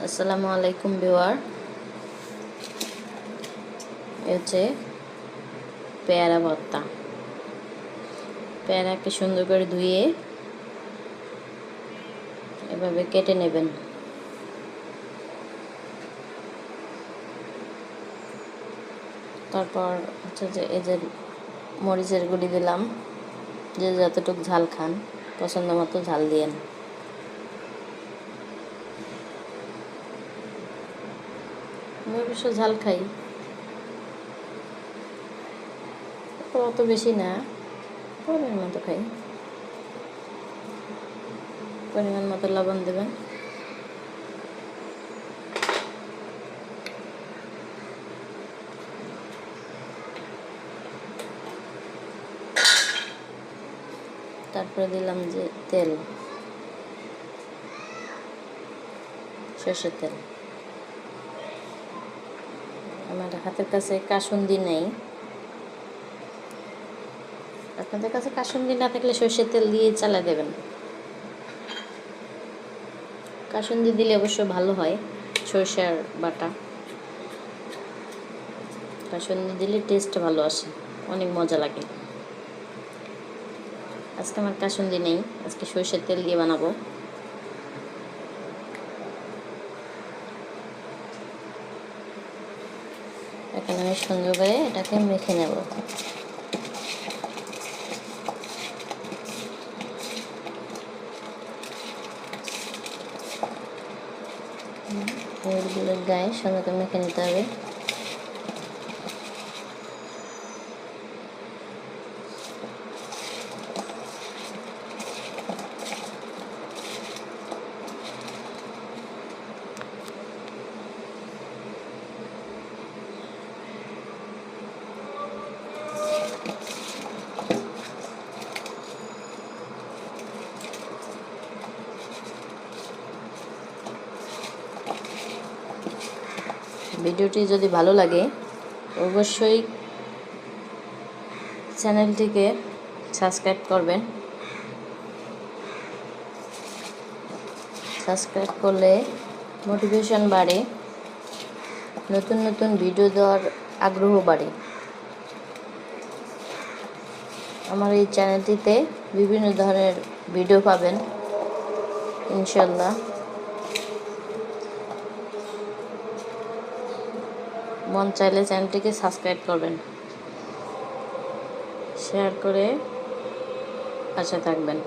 আসসালামু আলাইকুম ভিউয়ার। হচ্ছে পেয়ারা ভর্তা। পেয়ারাকে সুন্দর করে ধুয়ে এভাবে কেটে নেবেন। তারপর হচ্ছে যে এই যে মরিচের গুঁড়ি দিলাম, যে যতটুকু ঝাল খান পছন্দ মতো ঝাল দিয়েন। আমি অবশ্য ঝাল খাই, অত বেশি না, পরিমাণ মতো খাই। পরিমাণ মতো লবণ দেবেন। তারপরে দিলাম যে তেল, সরষের তেল। আমার হাতের কাছে কাসুন্দি নেই, আপনাদের কাছে কাসুন্দি না থাকলে সরষের তেল দিয়ে চালা দেবেন। কাসুন্দি দিলে অবশ্য ভালো হয়, সরষের বাটা। কাসুন্দি দিলে টেস্ট ভালো আসে, অনেক মজা লাগে। আজকে আমার কাসুন্দি নেই, আজকে সরষের তেল দিয়ে বানাবো। এখন আমি সুন্দর করে এটাকে মেখে নেব। এগুলোর গায়ে সুন্দর করে মেখে নিতে হবে। ভিডিওটি যদি ভালো লাগে অবশ্যই চ্যানেলটিকে সাবস্ক্রাইব করবেন। সাবস্ক্রাইব করলে মোটিভেশন বাড়ে, নতুন নতুন ভিডিও দেওয়ার আগ্রহ বাড়ে। আমার এই চ্যানেলটিতে বিভিন্ন ধরনের ভিডিও পাবেন ইনশাল্লাহ। মন চাইলে চ্যানেলটিকে সাবস্ক্রাইব করবেন, শেয়ার করে পাশে থাকবেন।